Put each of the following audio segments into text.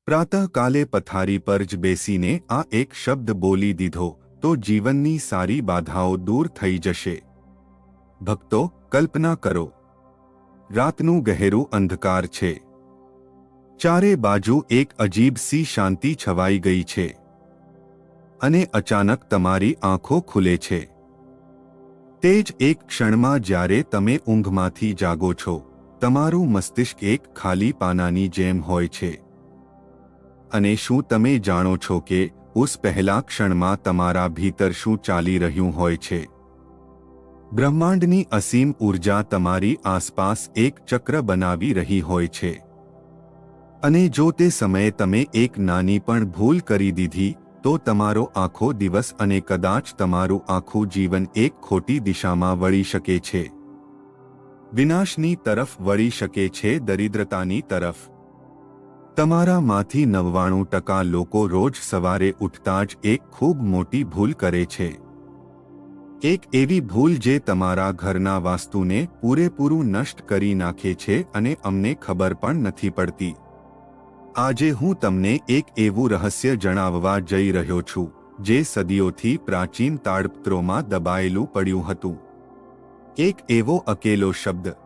પ્રાતઃકાલે પથારી પર જ બેસીને આ એક શબ્દ બોલી દીધો તો જીવનની સારી બાધાઓ દૂર થઈ જશે. ભક્તો, કલ્પના કરો, રાતનું ગહેરું અંધકાર છે. ચારે બાજુ એક અજીબ સી શાંતિ છવાઈ ગઈ છે. અને અચાનક તમારી આંખો ખુલે છે. તે જ એક ક્ષણમાં જ્યારે તમે ઊંઘમાંથી જાગો છો, તમારું મસ્તિષ્ક એક ખાલી પાનાની જેમ હોય છે. અને શું તમે જાણો છો કે ઉસ પહેલા ક્ષણમાં તમારા ભીતર શું ચાલી રહ્યું હોય છે? બ્રહ્માંડની અસીમ ઊર્જા તમારી આસપાસ એક ચક્ર બનાવી રહી હોય છે. અને જો તે સમયે તમે એક નાની પણ ભૂલ કરી દીધી તો તમારો આખો દિવસ અને કદાચ તમારું આખું જીવન એક ખોટી દિશામાં વળી શકે છે. વિનાશની તરફ વળી શકે છે, દરિદ્રતાની તરફ. તમારામાંથી 99% લોકો રોજ સવારે ઉઠતા જ એક ખૂબ મોટી ભૂલ કરે છે. એક એવી ભૂલ જે તમારા ઘરના વાસ્તુને પૂરેપૂરું નષ્ટ કરી નાખે છે અને અમને ખબર પણ નથી પડતી. આજે હું તમને એક એવું રહસ્ય જણાવવા જઈ રહ્યો છું જે સદીઓથી પ્રાચીન તાડપત્રોમાં દબાયેલું પડ્યું હતું. એક એવો અકેલો શબ્દ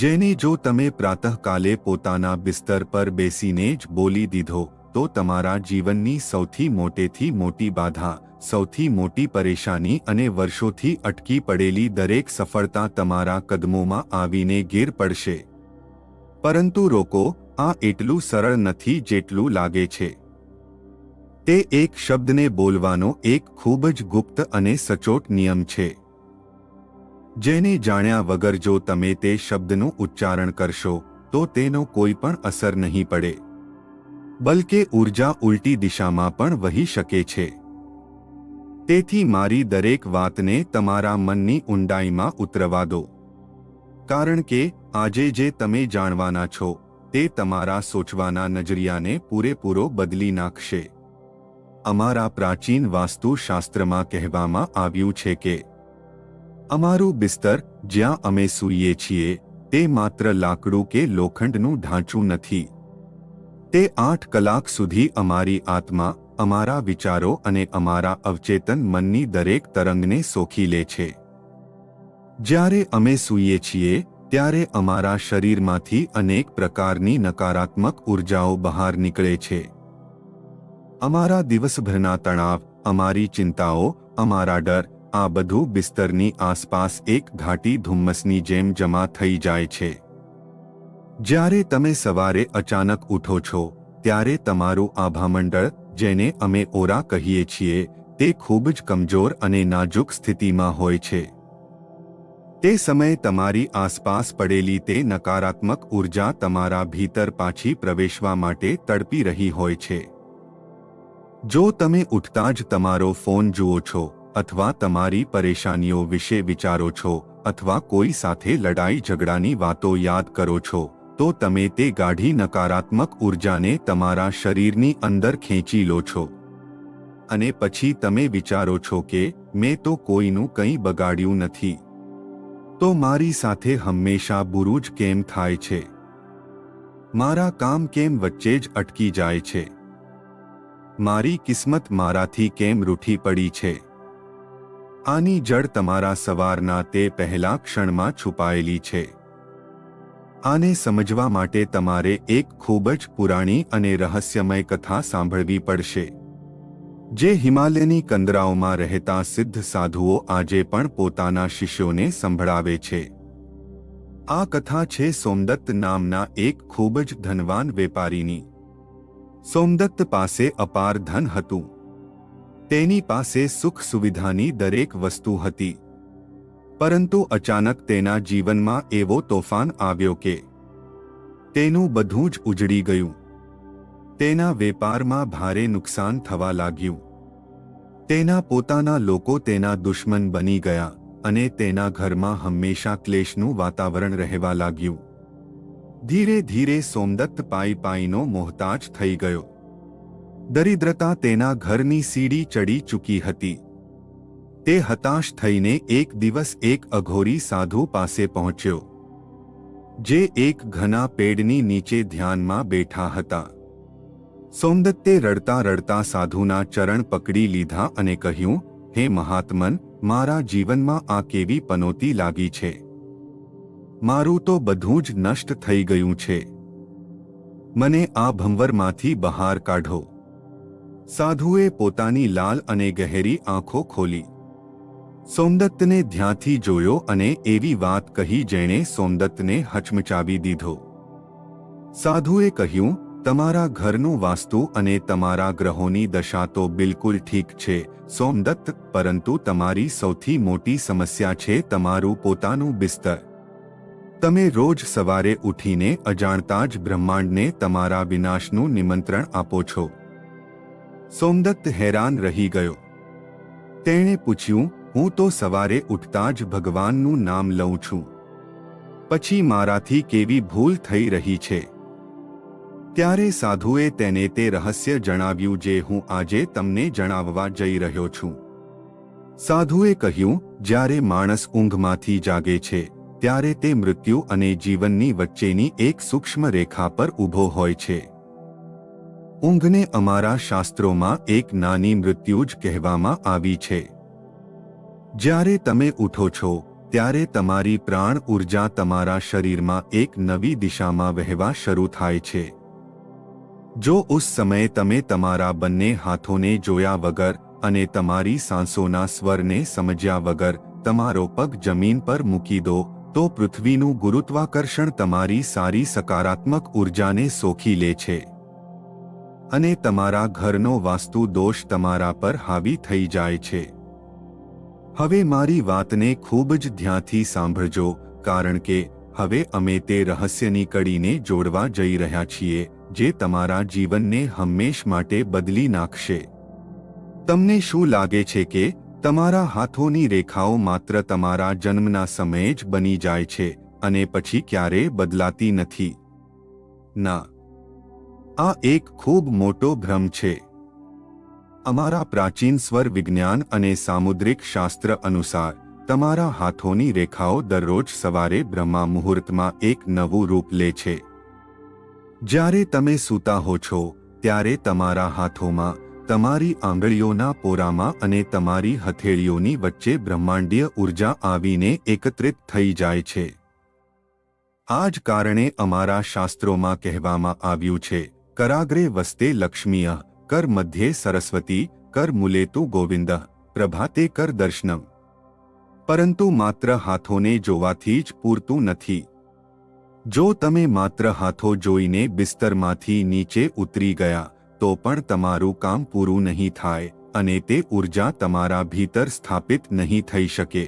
જેને જો તમે પ્રાતઃકાલે પોતાના બિસ્તર પર બેસીને જ બોલી દીધો તો તમારા જીવનની સૌથી મોટેથી મોટી બાધા, સૌથી મોટી પરેશાની અને વર્ષોથી અટકી પડેલી દરેક સફળતા તમારા કદમોમાં આવીને ગીર પડશે. પરંતુ રોકો, આ એટલું સરળ નથી જેટલું લાગે છે. તે એક શબ્દને બોલવાનો એક ખૂબ જ ગુપ્ત અને સચોટ નિયમ છે. જેને જાણ્યા વગર જો તમે તે શબ્દનું ઉચ્ચારણ કરશો તો તેનો કોઈ પણ અસર નહીં પડે, બલકે ઊર્જા ઉલટી દિશામાં પણ વહી શકે છે. તેથી મારી દરેક વાતને તમારા મનની ઊંડાઈમાં ઉતરવા દો, કારણ કે આજે જે તમે જાણવાના છો તે તમારા સોચવાના નજરિયાને પૂરેપૂરો બદલી નાખશે. અમારા પ્રાચીન વાસ્તુશાસ્ત્રમાં કહેવામાં આવ્યું છે કે અમારું બિસ્તર, જ્યાં અમે સૂઈએ છીએ, તે માત્ર લાકડું કે લોખંડનું ઢાંચું નથી. તે 8 કલાક સુધી અમારી આત્મા, અમારા વિચારો અને અમારા અવચેતન મનની દરેક તરંગને સોખી લે છે. જ્યારે અમે સૂઈએ છીએ ત્યારે અમારા શરીરમાંથી અનેક પ્રકારની નકારાત્મક ઊર્જાઓ બહાર નીકળે છે. અમારા દિવસભરના તણાવ, અમારી ચિંતાઓ, અમારા ડર, આ બધું બિસ્તરની આસપાસ એક ઘાટી ધુમ્મસની જેમ જમા થઈ જાય છે. જ્યારે તમે સવારે અચાનક ઉઠો છો ત્યારે તમારું આભામંડળ, જેને અમે ઓરા કહીએ છીએ, તે ખૂબ જ કમજોર અને નાજુક સ્થિતિમાં હોય છે. તે સમયે તમારી આસપાસ પડેલી તે નકારાત્મક ઊર્જા તમારા ભીતર પાછી પ્રવેશવા માટે તડપી રહી હોય છે. જો તમે ઉઠતા જ તમારો ફોન જુઓ છો, અથવા તમારી પરેશાનીઓ વિશે વિચારો છો, અથવા કોઈ સાથે લડાઈ ઝઘડાની વાતો યાદ કરો છો, તો તમે તે ગાઢી નકારાત્મક ઊર્જાને તમારા શરીરની અંદર ખેંચી લો છો. અને પછી તમે વિચારો છો કે મેં તો કોઈનું કંઈ બગાડ્યું નથી, તો મારી સાથે હંમેશા બુરું જ કેમ થાય છે? મારા કામ કેમ વચ્ચે જ અટકી જાય છે? મારી કિસ્મત મારાથી કેમ રૂઠી પડી છે? આની જડ તમારા સવારના તે પહેલા ક્ષણમાં છુપાયેલી છે. આને સમજવા માટે તમારે એક ખૂબ જ પુરાણી અને રહસ્યમય કથા સાંભળવી પડશે, જે હિમાલયની કંદરાઓમાં રહેતા સિદ્ધ સાધુઓ આજે પણ પોતાના શિષ્યોને સંભળાવે છે. આ કથા છે સોમદત્ત નામના એક ખૂબ જ ધનવાન વેપારીની. સોમદત્ત પાસે અપાર ધન હતું. તેની પાસે સુખ સુવિધાની દરેક વસ્તુ હતી. પરંતુ અચાનક તેના જીવનમાં એવો તોફાન આવ્યો કે તેનું બધું જ ઉજળી ગયું. તેના વેપારમાં ભારે નુકસાન થવા લાગ્યું. તેના પોતાના લોકો તેના દુશ્મન બની ગયા અને તેના ઘરમાં હંમેશા ક્લેશનું વાતાવરણ રહેવા લાગ્યું. ધીરે ધીરે સોમદત્ત પાઈનો મોહતાજ થઈ ગયો. દરિદ્રતા તેના ઘરની સીડી ચડી ચૂકી હતી. તે હતાશ થઈને એક દિવસ એક અઘોરી સાધુ પાસે પહોંચ્યો, જે એક ઘના પેડની નીચે ધ્યાનમાં બેઠા હતા. સોમદત્તે રડતા રડતા સાધુના ચરણ પકડી લીધા અને કહ્યું, હે મહાત્મન, મારા જીવનમાં આ કેવી પનોતી લાગી છે. મારું તો બધું જ નષ્ટ થઈ ગયું છે. મને આ ભંવરમાંથી બહાર કાઢો. સાધુએ પોતાની લાલ અને ગહેરી આંખો ખોલી. સોમદત્તને ધ્યાનથી જોયો અને એવી વાત કહી જેણે સોમદત્તને હચમચાવી દીધો. સાધુએ કહ્યું, તમારા ઘરનું વાસ્તુ અને તમારા ગ્રહોની દશા તો બિલકુલ ઠીક છે સોમદત્ત, પરંતુ તમારી સૌથી મોટી સમસ્યા છે તમારું પોતાનું બિસ્તર. તમે રોજ સવારે ઉઠીને અજાણતા જ બ્રહ્માંડને તમારા વિનાશનું નિમંત્રણ આપો છો. સોમદત્ત હેરાન રહી ગયો. તેણે પૂછ્યું, હું તો સવારે ઉઠતા જ ભગવાનનું નામ લઉં છું. પછી મારાથી કેવી ભૂલ થઈ રહી છે? ત્યારે સાધુએ તેને તે રહસ્ય જણાવ્યું જે હું આજે તમને જણાવવા જઈ રહ્યો છું. સાધુએ કહ્યું, જ્યારે માણસ ઊંઘમાંથી જાગે છે ત્યારે તે મૃત્યુ અને જીવનની વચ્ચેની એક સૂક્ષ્મ રેખા પર ઊભો હોય છે. ઊંઘને અમારા શાસ્ત્રોમાં એક નાની મૃત્યુ જ કહેવામાં આવી છે. જ્યારે તમે ઉઠો છો ત્યારે તમારી પ્રાણ ઊર્જા તમારા શરીરમાં એક નવી દિશામાં વહેવા શરૂ થાય છે. જો ઉસ સમયે તમે તમારા બંને હાથોને જોયા વગર અને તમારી સાંસોના સ્વરને સમજ્યા વગર તમારો પગ જમીન પર મૂકી દો તો પૃથ્વીનું ગુરુત્વાકર્ષણ તમારી સારી સકારાત્મક ઊર્જાને સોખી લે છે અને તમારા ઘરનો વાસ્તુ દોષ તમારા પર હાવી થઈ જાય છે. હવે મારી વાતને ખૂબ જ ધ્યાનથી સાંભળજો, કારણ કે હવે અમે તે રહસ્યની કડીને જોડવા જઈ રહ્યા છીએ જે તમારા જીવનને હંમેશ માટે બદલી નાખશે. તમને શું લાગે છે કે તમારા હાથોની રેખાઓ માત્ર તમારા જન્મના સમયે જ બની જાય છે અને પછી ક્યારેય બદલાતી નથી? ના, આ એક ખૂબ મોટો ભ્રમ છે. અમારા પ્રાચીન સ્વર વિજ્ઞાન અને સામુદ્રિક શાસ્ત્ર અનુસાર તમારા હાથોની રેખાઓ દરરોજ સવારે બ્રહ્મા મુહૂર્તમાં એક નવું રૂપ લે છે. જ્યારે તમે સૂતા હો છો ત્યારે તમારા હાથોમાં, તમારી આંગળીઓના પોરામાં અને તમારી હથેળીઓની વચ્ચે બ્રહ્માંડીય ઊર્જા આવીને એકત્રિત થઈ જાય છે. આ જ કારણે અમારા શાસ્ત્રોમાં કહેવામાં આવ્યું છે, કરાગ્રે વસ્તે લક્ષ્મીય, કર મધ્યે સરસ્વતી, કર મૂલેતુ ગોવિંદ, પ્રભાતે કર દર્શનમ. પરંતુ માત્ર હાથોને જોવાથી જ પૂરતું નથી. જો તમે માત્ર હાથો જોઈને બિસ્તરમાંથી નીચે ઉતરી ગયા તો પણ તમારું કામ પૂરું નહીં થાય અને તે ઊર્જા તમારા ભીતર સ્થાપિત નહીં થઈ શકે.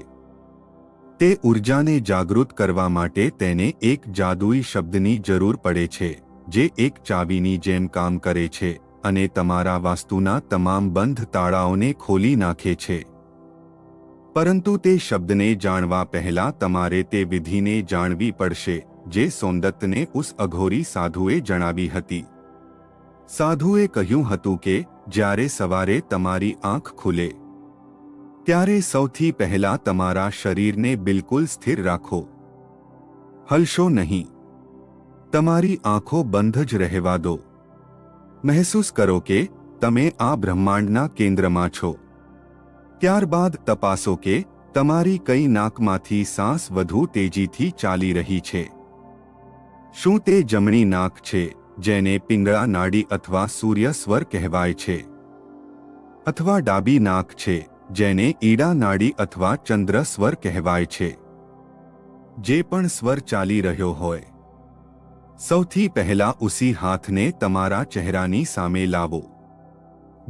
તે ઊર્જાને જાગૃત કરવા માટે તેને એક જાદુઈ શબ્દની જરૂર પડે છે જે એક ચાવીની જેમ કામ કરે છે અને તમારા વાસ્તુના તમામ બંધ તાળાઓને ખોલી નાખે છે. પરંતુ તે શબ્દને જાણવા પહેલા તમારે તે વિધિને જાણવી પડશે જે સોમદત્તને ઉસ અઘોરી સાધુએ જણાવી હતી. સાધુએ કહ્યું હતું કે જ્યારે સવારે તમારી આંખ ખુલે ત્યારે સૌથી પહેલા તમારા શરીરને બિલકુલ સ્થિર રાખો. હલશો નહીં. તમારી આંખો બંધ જ રહેવા દો. મહેસૂસ કરો કે તમે આ બ્રહ્માંડના કેન્દ્રમાં છો. ત્યારબાદ તપાસો કે તમારી કઈ નાકમાંથી સાંસ વધુ તેજીથી ચાલી રહી છે. શું તે જમણી નાક છે જેને પિંગળા નાડી અથવા સૂર્ય સ્વર કહેવાય છે, અથવા ડાબી નાક છે જેને ઈડા નાડી અથવા ચંદ્ર સ્વર કહેવાય છે? જે પણ સ્વર ચાલી રહ્યો હોય, સૌથી પહેલા ઉસી હાથને તમારા ચહેરાની સામે લાવો.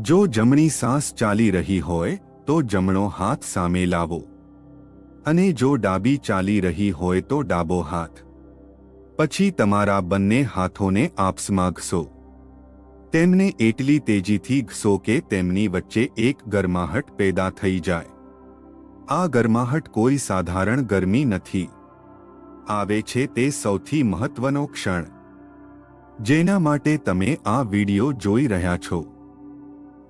જો જમણી સાંસ ચાલી રહી હોય તો જમણો હાથ સામે લાવો અને જો ડાબી ચાલી રહી હોય તો ડાબો હાથ. પછી તમારા બંને હાથોને આપસમાં ઘસો. તેમને એટલી તેજીથી ઘસો કે તેમની વચ્ચે એક ગરમાહટ પેદા થઈ જાય. આ ગરમાહટ કોઈ સાધારણ ગરમી નથી. આવે છે તે સૌથી મહત્વનો ક્ષણ જેના માટે તમે આ વિડિયો જોઈ રહ્યા છો.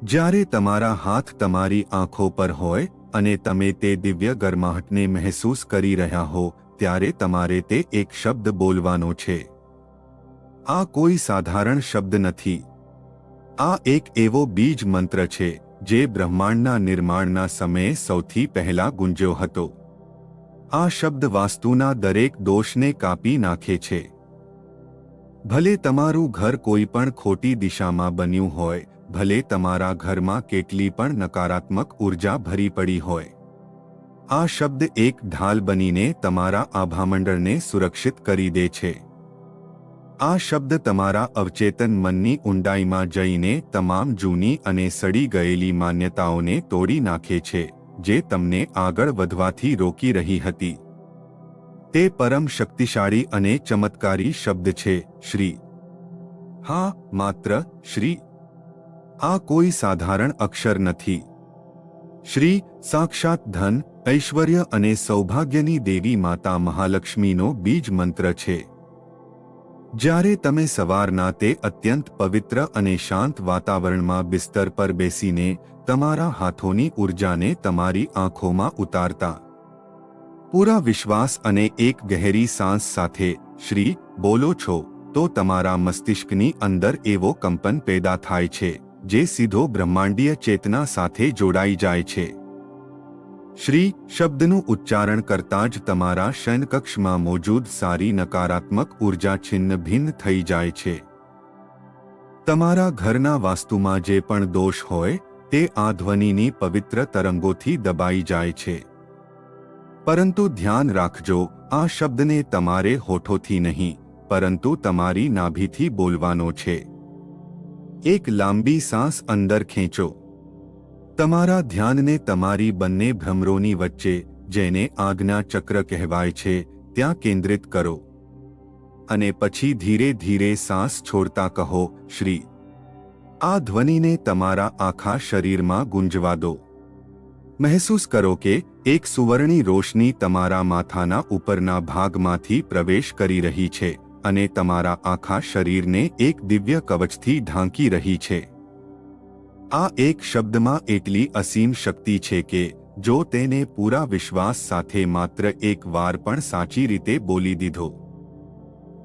જ્યારે તમારા હાથ તમારી આંખો પર હોય અને તમે તે દિવ્ય ગરમાહટને મહેસૂસ કરી રહ્યા હો ત્યારે તમારે તે એક શબ્દ બોલવાનો છે. આ કોઈ સાધારણ શબ્દ નથી. આ એક એવો બીજ મંત્ર છે જે બ્રહ્માંડના નિર્માણના સમયે સૌથી પહેલા ગુંજ્યો હતો. આ શબ્દ વાસ્તુના દરેક દોષને કાપી નાખે છે. ભલે તમારું ઘર કોઈ પણ ખોટી દિશામાં બન્યું હોય, ભલે તમારા ઘરમાં કેટલી પણ નકારાત્મક ઉર્જા ભરી પડી હોય, આ શબ્દ એક ઢાલ બનીને તમારા આભામંડળને સુરક્ષિત કરી દે છે. આ શબ્દ તમારા અવચેતન મનની ઊંડાઈમાં જઈને તમામ જૂની અને સડી ગયેલી માન્યતાઓને તોડી નાખે છે, જે તમને આગળ વધવાથી રોકી રહી હતી. તે પરમ શક્તિશાળી અને ચમત્કારી શબ્દ છે, શ્રી. હા, માત્ર શ્રી. આ કોઈ સાધારણ અક્ષર નથી. શ્રી સાક્ષાત ધન, ઐશ્વર્ય અને સૌભાગ્યની દેવી માતા મહાલક્ષ્મીનો બીજ મંત્ર છે. જ્યારે તમે સવારના તે અત્યંત પવિત્ર અને શાંત વાતાવરણમાં બિસ્તર પર બેસીને તમારા હાથોની ઊર્જાને તમારી આંખોમાં ઉતારતા પૂરા વિશ્વાસ અને એક ગહેરી સાંસ સાથે શ્રી બોલો છો, તો તમારા મસ્તિષ્કની અંદર એવો કંપન પેદા થાય છે જે સીધો બ્રહ્માંડીય ચેતના સાથે જોડાઈ જાય છે. શ્રી શબ્દનું ઉચ્ચારણ કરતાં જ તમારા શયનકક્ષમાં મોજૂદ સારી નકારાત્મક ઉર્જા છિન્ન ભિન્ન થઈ જાય છે. તમારા ઘરના વાસ્તુમાં જે પણ દોષ હોય તે આ ધ્વનિની પવિત્ર તરંગોથી દબાઈ જાય છે. પરંતુ ધ્યાન રાખજો, આ શબ્દને તમારે હોઠોથી નહીં, પરંતુ તમારી નાભીથી બોલવાનો છે. એક લાંબી સાંસ અંદર ખેંચો. તમારા ધ્યાનને તમારી બંને ભ્રમરોની વચ્ચે, જેને આજ્ઞા ચક્ર કહેવાય છે, ત્યાં કેન્દ્રિત કરો અને પછી ધીરે ધીરે સાંસ છોડતા કહો, શ્રી. આ ધ્વનિને તમારા આખા શરીરમાં ગુંજવા દો. મહેસૂસ કરો કે એક સુવર્ણી રોશની તમારા માથાના ઉપરના ભાગમાંથી પ્રવેશ કરી રહી છે અને તમારા આખા શરીરને એક દિવ્ય કવચથી ઢાંકી રહી છે. આ એક શબ્દમાં એટલી અસીમ શક્તિ છે કે જો તેને પૂરા વિશ્વાસ સાથે માત્ર એક વાર પણ સાચી રીતે બોલી દીધો,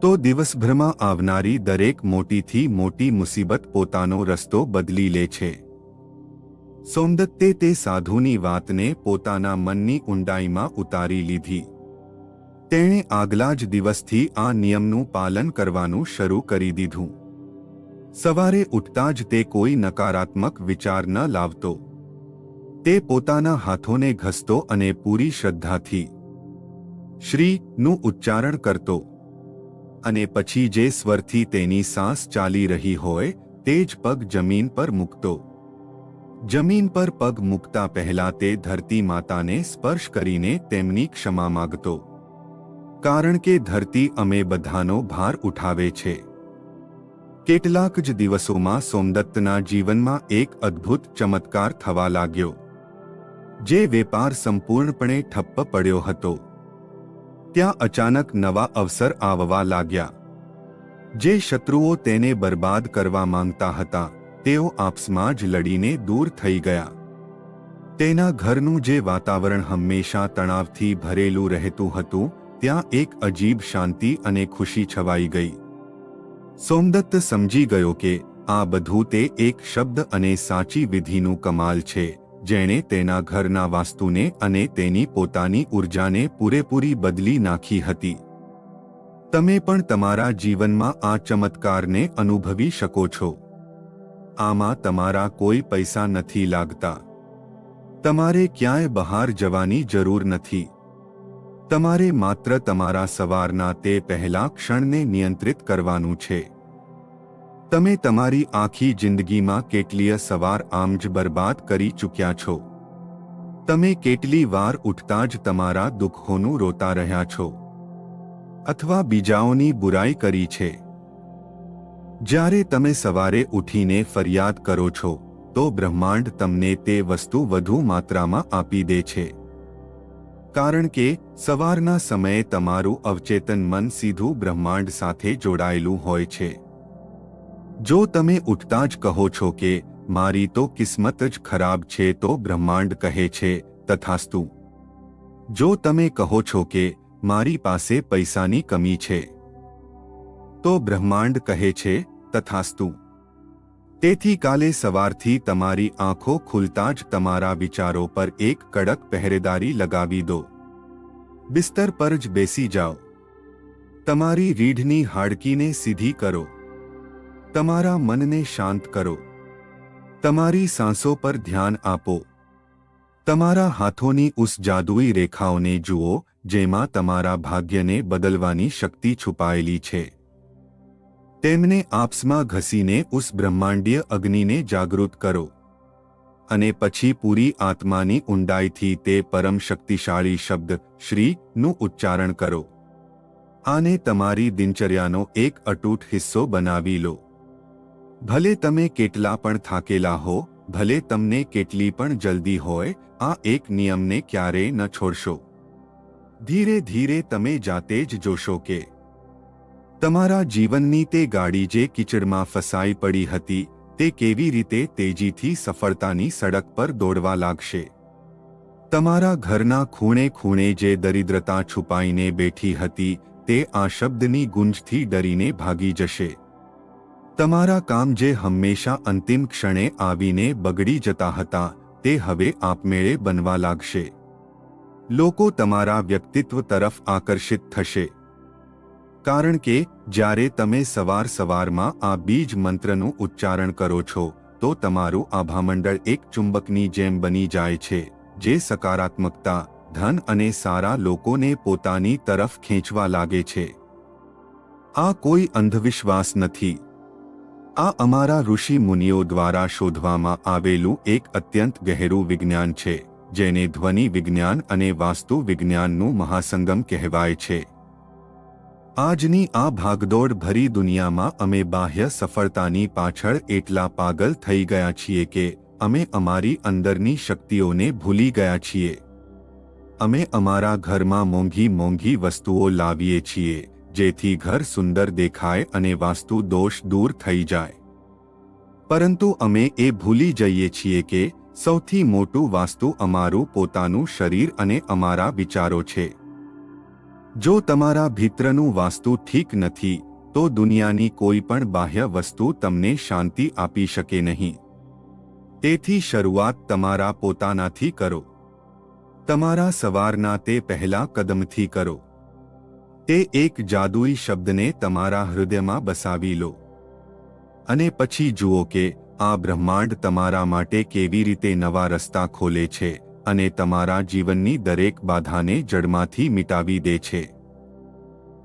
તો દિવસભરમાં આવનારી દરેક મોટીથી મોટી મુસીબત પોતાનો રસ્તો બદલી લે છે. સોમદત્તે તે સાધુની વાતને પોતાના મનની ઊંડાઈમાં ઉતારી લીધી. તેણે આગલા જ દિવસથી આ નિયમનું પાલન કરવાનું શરૂ કરી દીધું. સવારે ઉઠતા જ તે કોઈ નકારાત્મક વિચાર ન લાવતો. તે પોતાના હાથોને ઘસતો અને પૂરી શ્રદ્ધાથી શ્રી નું ઉચ્ચારણ કરતો અને પછી જે સ્વરથી તેની સાંસ ચાલી રહી હોય તે જ પગ જમીન પર મૂકતો. જમીન પર પગ મૂકતા પહેલા તે ધરતી માતાને સ્પર્શ કરીને તેમની ક્ષમા માગતો, કારણ કે ધરતી અમે બધાનો ભાર ઉઠાવે છે. કેટલાક જ દિવસોમાં સોમદત્તના જીવનમાં એક અદ્ભુત ચમત્કાર થવા લાગ્યો. જે વેપાર સંપૂર્ણપણે ઠપ્પ પડ્યો હતો, ત્યાં અચાનક નવા અવસર આવવા લાગ્યા. જે શત્રુઓ તેને બરબાદ કરવા માંગતા હતા, તેઓ આપસમાં જ લડીને દૂર થઈ ગયા. તેના ઘરનું જે વાતાવરણ હંમેશા તણાવથી ભરેલું રહેતું હતું, ત્યાં એક અજીબ શાંતિ અને ખુશી છવાઈ ગઈ. સોમદત્ત સમજી ગયો કે આ બધું તે એક શબ્દ અને સાચી વિધિનું કમાલ છે, જેણે તેના ઘરના વાસ્તુને અને તેની પોતાની ઊર્જાને પૂરેપૂરી બદલી નાખી હતી. તમે પણ તમારા જીવનમાં આ ચમત્કારને અનુભવી શકો છો. આમાં તમારા કોઈ પૈસા નથી લાગતા. તમારે ક્યાંય બહાર જવાની જરૂર નથી. તમારે માત્ર તમારા સવારના તે પહેલા ક્ષણને નિયંત્રિત કરવાનું છે. તમે તમારી આખી જિંદગીમાં કેટલીય સવાર આમ જ બરબાદ કરી ચૂક્યા છો. તમે કેટલી વાર ઉઠતા જ તમારા દુઃખોનું રોતા રહ્યા છો અથવા બીજાઓની બુરાઈ કરી છે. જ્યારે તમે સવારે ઉઠીને ફરિયાદ કરો છો, તો બ્રહ્માંડ તમને તે વસ્તુ વધુ માત્રામાં આપી દે છે. કારણ કે સવારના સમયે તમારું અવચેતન મન સીધું બ્રહ્માંડ સાથે જોડાયેલું હોય છે. જો તમે ઉઠતા જ કહો છો કે મારી તો કિસ્મત જ ખરાબ છે, તો બ્રહ્માંડ કહે છે તથાસ્તુ. જો તમે કહો છો કે મારી પાસે પૈસાની કમી છે, તો બ્રહ્માંડ કહે છે તથાસ્તુ. તેથી કાલે સવારથી તમારી આંખો ખુલતા જ તમારા વિચારો પર એક કડક પહેરેદારી લગાવી દો. બિસ્તર પર જ બેસી જાઓ. તમારી રીઢની હાડકીને સીધી કરો. તમારા મનને શાંત કરો. તમારી સાંસો પર ધ્યાન આપો. તમારા હાથોની ઉસ જાદુઈ રેખાઓને જુઓ જેમાં તમારા ભાગ્યને બદલવાની શક્તિ છુપાયેલી છે. તેમને આપસમાં ઘસીને ઉસ બ્રહ્માંડીય અગ્નિને જાગૃત કરો અને પછી પૂરી આત્માની ઊંડાઈથી તે પરમ શક્તિશાળી શબ્દ શ્રીનું ઉચ્ચારણ કરો. આને તમારી દિનચર્યાનો એક અતૂટ હિસ્સો બનાવી લો. ભલે તમે કેટલા પણ થાકેલા હો, ભલે તમને કેટલી પણ જલ્દી હોય, આ એક નિયમને ક્યારેય ન છોડશો. ધીરે ધીરે તમે જાતે જ જોશો કે તમારા જીવનની તે ગાડી જે કીચડમાં ફસાઈ પડી હતી તે કેવી રીતે તેજીથી સફળતાની સડક પર દોડવા લાગશે. તમારા ઘરના ખૂણે ખૂણે જે દરિદ્રતા છુપાઈને બેઠી હતી તે આ શબ્દની ગુંજથી ડરીને ભાગી જશે. તમારા કામ જે હંમેશા અંતિમ ક્ષણે આવીને બગડી જતા હતા તે હવે આપમેળે બનવા લાગશે. લોકો તમારા વ્યક્તિત્વ તરફ આકર્ષિત થશે. કારણ કે જ્યારે તમે સવારમાં આ બીજ મંત્રનું ઉચ્ચારણ કરો છો તો તમારું આભામંડળ એક ચુંબકની જેમ બની જાય છે જે સકારાત્મકતા, ધન અને સારા લોકોને પોતાની તરફ ખેંચવા લાગે છે. આ કોઈ અંધવિશ્વાસ નથી. આ અમારા ઋષિ મુનિઓ દ્વારા શોધવામાં આવેલું એક અત્યંત ગહેરું વિજ્ઞાન છે જેને ધ્વનિ વિજ્ઞાન અને વાસ્તુ વિજ્ઞાનનું મહાસંગમ કહેવાય છે. આજની આ ભાગદોડ ભરી દુનિયામાં અમે બાહ્ય સફળતાની પાછળ એટલા પાગલ થઈ ગયા છીએ કે અમે અમારી અંદરની શક્તિઓને ભૂલી ગયા છીએ. અમે અમારા ઘરમાં મોંઘી મોંઘી વસ્તુઓ લાવીએ છીએ જેથી ઘર સુંદર દેખાય અને વાસ્તુ દોષ દૂર થઈ જાય. પરંતુ અમે એ ભૂલી જઈએ છીએ કે સૌથી મોટું વાસ્તુ અમારું પોતાનું શરીર અને અમારા વિચારો છે. જો તમારા ભીતરનું વાસ્તુ ઠીક નથી તો દુનિયાની કોઈ પણ બાહ્ય વસ્તુ તમને શાંતિ આપી શકે નહીં. તેથી શરૂઆત તમારા પોતાનાથી કરો. તમારા સવારના તે પહેલા કદમથી કરો. તે એક જાદુઈ શબ્દને તમારા હૃદયમાં બસાવી લો અને પછી જુઓ કે આ બ્રહ્માંડ તમારા માટે કેવી રીતે નવા રસ્તા ખોલે છે અને તમારા જીવનની દરેક બાધાને જડમાંથી મિટાવી દે છે.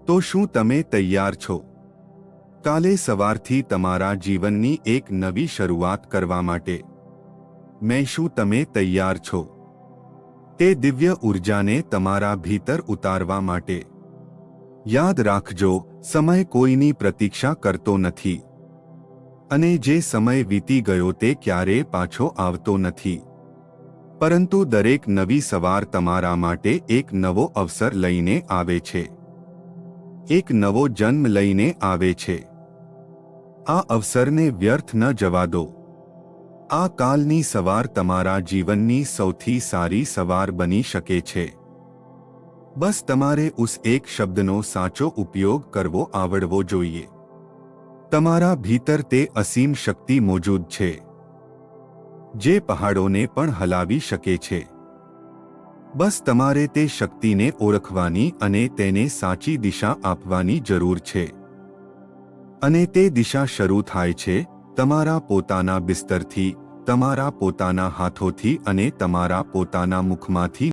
તો શું તમે તૈયાર છો કાલે સવારથી તમારા જીવનની એક નવી શરૂઆત કરવા માટે? શું તમે તૈયાર છો તે દિવ્ય ઉર્જાને તમારા ભીતર ઉતારવા માટે? યાદ રાખજો, સમય કોઈની પ્રતીક્ષા કરતો નથી અને જે સમય વીતી ગયો તે ક્યારેય પાછો આવતો નથી. પરંતુ દરેક નવી સવાર તમારા માટે એક નવો અવસર લઈને આવે છે, એક નવો જન્મ લઈને આવે છે. આ અવસરને વ્યર્થ ન જવા દો. આ કાલની સવાર તમારા જીવનની સૌથી સારી સવાર બની શકે છે. બસ તમારે ઉસ એક શબ્દનો સાચો ઉપયોગ કરવો આવડવો જોઈએ. તમારા ભીતર તે અસીમ શક્તિ મોજૂદ છે જે પહાડોને પણ હલાવી શકે છે. બસ તમારે તે શક્તિને ઓળખવાની અને તેને સાચી દિશા આપવાની જરૂર છે. અને તે દિશા શરૂ થાય છે તમારા પોતાના બિસ્તરથી, તમારા પોતાના હાથોથી અને તમારા પોતાના મુખમાંથી.